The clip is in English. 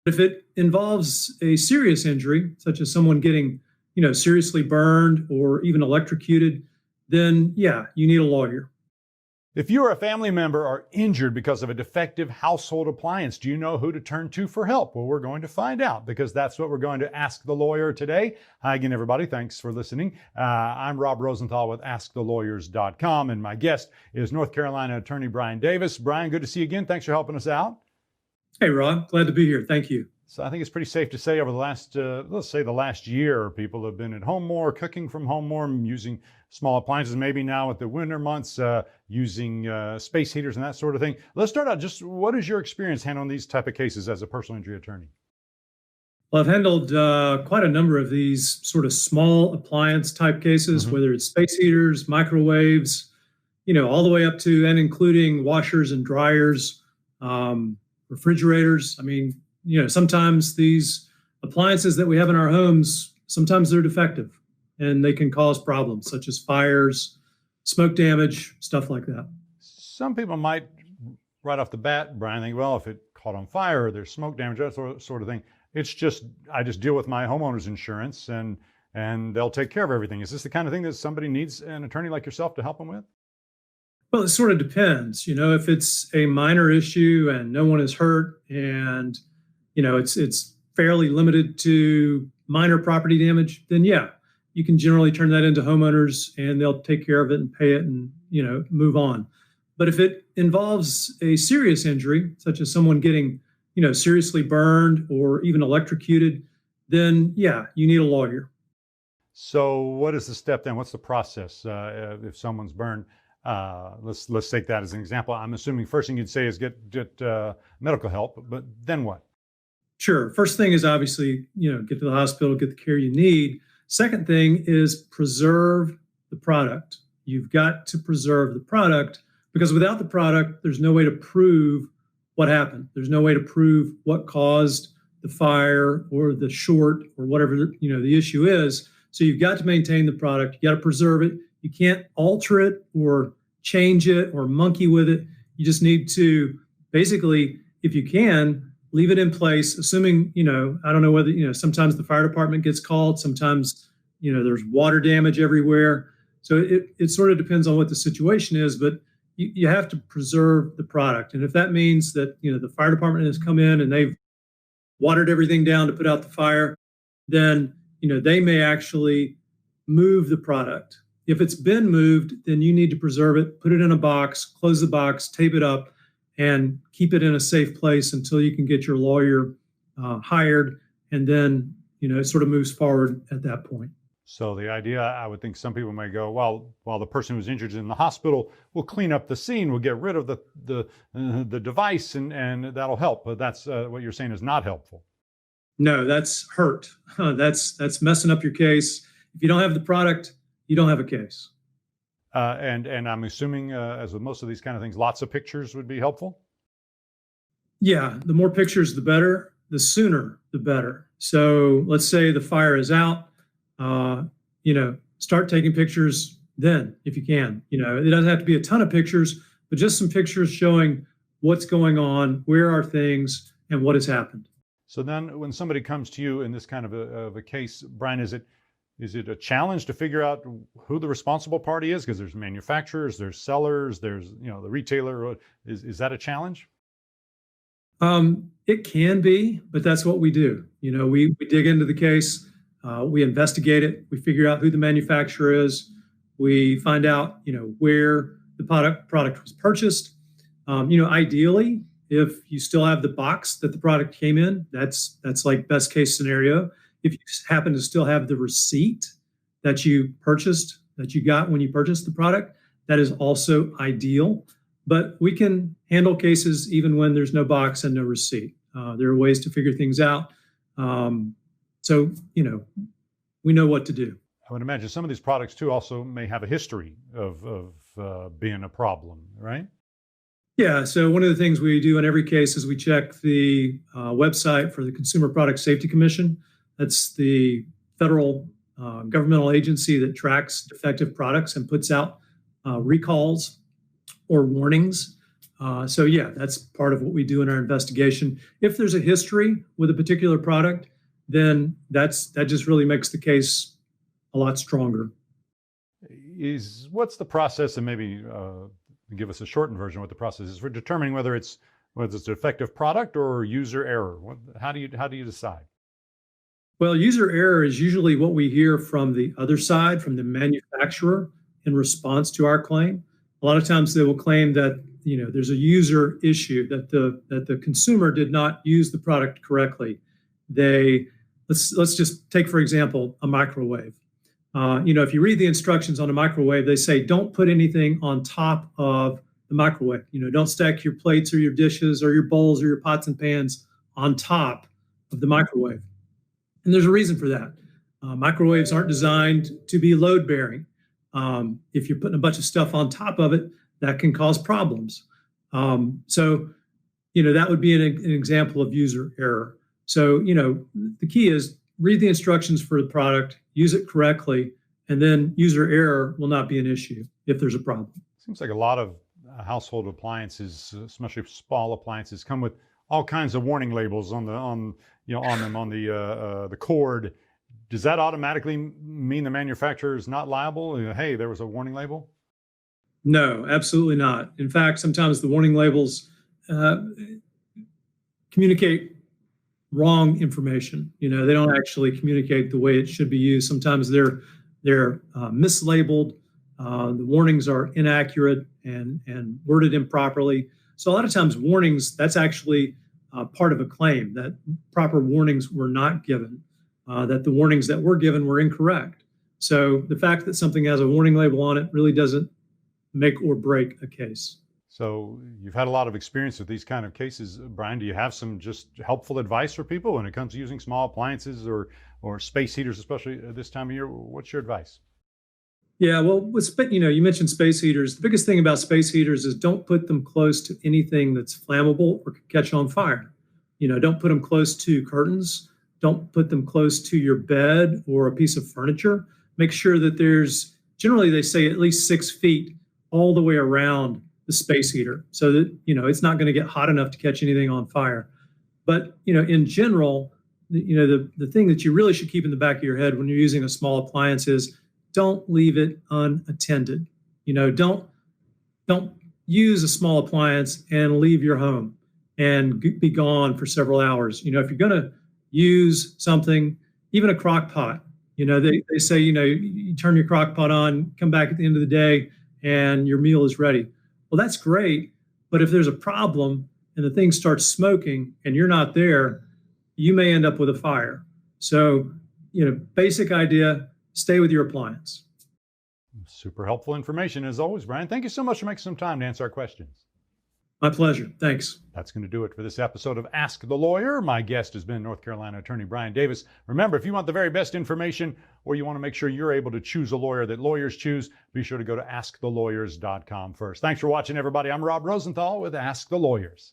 If it involves a serious injury, such as someone getting, seriously burned or even electrocuted, then yeah, you need a lawyer. If you or a family member are injured because of a defective household appliance, do you know who to turn to for help? Well, we're going to find out, because that's what we're going to ask the lawyer today. Hi again, everybody. Thanks for listening. I'm Rob Rosenthal with AskTheLawyers.com, and my guest is North Carolina attorney Brian Davis. Brian, good to see you again. Thanks for helping us out. Hey, Rob. Glad to be here. Thank you. So I think it's pretty safe to say over the last, let's say the last year, people have been at home more, cooking from home more, using small appliances, maybe now with the winter months, using space heaters and that sort of thing. Let's start out. Just what is your experience handling these type of cases as a personal injury attorney? Well, I've handled quite a number of these sort of small appliance type cases, whether it's space heaters, microwaves, all the way up to and including washers and dryers, refrigerators. I mean, sometimes these appliances that we have in our homes, sometimes they're defective and they can cause problems such as fires, smoke damage, stuff like that. Some people might, right off the bat, Brian, think, well, if it caught on fire or there's smoke damage, that sort of thing, I just deal with my homeowner's insurance and they'll take care of everything. Is this the kind of thing that somebody needs an attorney like yourself to help them with? Well, it sort of depends. If it's a minor issue and no one is hurt and it's fairly limited to minor property damage, then yeah, you can generally turn that into homeowners and they'll take care of it and pay it and, move on. But if it involves a serious injury, such as someone getting, seriously burned or even electrocuted, then yeah, you need a lawyer. So what is the step then? What's the process if someone's burned? Let's take that as an example. I'm assuming first thing you'd say is get medical help, but then what? Sure. First thing is obviously, get to the hospital, get the care you need. Second thing is preserve the product. You've got to preserve the product because without the product, there's no way to prove what happened. There's no way to prove what caused the fire or the short or whatever, the issue is. So you've got to maintain the product. You got to preserve it. You can't alter it or change it or monkey with it. You just need to basically, if you can, leave it in place, assuming, I don't know whether, sometimes the fire department gets called, sometimes, there's water damage everywhere. So it sort of depends on what the situation is, but you have to preserve the product. And if that means that, the fire department has come in and they've watered everything down to put out the fire, then, they may actually move the product. If it's been moved, then you need to preserve it, put it in a box, close the box, tape it up, and keep it in a safe place until you can get your lawyer hired. And then, it sort of moves forward at that point. So the idea, I would think some people may go, well, while the person who's injured is in the hospital, we'll clean up the scene, we'll get rid of the device and that'll help. But that's what you're saying is not helpful. No, that's hurt. That's messing up your case. If you don't have the product, you don't have a case. And I'm assuming, as with most of these kind of things, lots of pictures would be helpful? Yeah, the more pictures, the better. The sooner, the better. So let's say the fire is out, start taking pictures then, if you can. It doesn't have to be a ton of pictures, but just some pictures showing what's going on, where are things, and what has happened. So then when somebody comes to you in this kind of a case, Brian, is it a challenge to figure out who the responsible party is? Because there's manufacturers, there's sellers, there's, the retailer. Is that a challenge? It can be, but that's what we do. We dig into the case, we investigate it, we figure out who the manufacturer is, we find out, where the product was purchased. Ideally, if you still have the box that the product came in, that's like best case scenario. If you happen to still have the receipt that you purchased, that you got when you purchased the product, that is also ideal. But we can handle cases even when there's no box and no receipt. There are ways to figure things out. So, we know what to do. I would imagine some of these products, too, also may have a history of being a problem, right? Yeah. So one of the things we do in every case is we check the website for the Consumer Product Safety Commission. That's the federal governmental agency that tracks defective products and puts out recalls or warnings. So yeah, that's part of what we do in our investigation. If there's a history with a particular product, then that just really makes the case a lot stronger. What's the process, and maybe give us a shortened version of what the process is for determining whether it's a defective product or user error? How do you decide? Well, user error is usually what we hear from the other side, from the manufacturer in response to our claim. A lot of times they will claim that there's a user issue, that the consumer did not use the product correctly. Let's just take, for example, a microwave. If you read the instructions on a microwave, they say don't put anything on top of the microwave. Don't stack your plates or your dishes or your bowls or your pots and pans on top of the microwave. And there's a reason for that. Microwaves aren't designed to be load bearing. If you're putting a bunch of stuff on top of it, that can cause problems. So that would be an example of user error. So, the key is read the instructions for the product, use it correctly, and then user error will not be an issue if there's a problem. Seems like a lot of household appliances, especially small appliances, come with all kinds of warning labels on the cord. Does that automatically mean the manufacturer is not liable? Hey, there was a warning label? No, absolutely not. In fact, sometimes the warning labels communicate wrong information. They don't actually communicate the way it should be used. Sometimes they're mislabeled. The warnings are inaccurate and worded improperly. So a lot of times warnings, that's actually part of a claim, that proper warnings were not given, that the warnings that were given were incorrect. So the fact that something has a warning label on it really doesn't make or break a case. So you've had a lot of experience with these kind of cases. Brian, do you have some just helpful advice for people when it comes to using small appliances or space heaters, especially this time of year? What's your advice? Yeah, well, you mentioned space heaters. The biggest thing about space heaters is don't put them close to anything that's flammable or could catch on fire. Don't put them close to curtains. Don't put them close to your bed or a piece of furniture. Make sure that generally they say at least 6 feet all the way around the space heater so that, it's not going to get hot enough to catch anything on fire. But, in general, the thing that you really should keep in the back of your head when you're using a small appliance is don't leave it unattended. Don't use a small appliance and leave your home and be gone for several hours. If you're going to use something, even a crock pot, they say, you turn your crock pot on, come back at the end of the day, and your meal is ready. Well, that's great. But if there's a problem and the thing starts smoking and you're not there, you may end up with a fire. So, basic idea, stay with your appliance. Super helpful information as always, Brian. Thank you so much for making some time to answer our questions. My pleasure. Thanks. That's going to do it for this episode of Ask the Lawyer. My guest has been North Carolina attorney Brian Davis. Remember, if you want the very best information or you want to make sure you're able to choose a lawyer that lawyers choose, be sure to go to askthelawyer.com first. Thanks for watching, everybody. I'm Rob Rosenthal with Ask the Lawyers.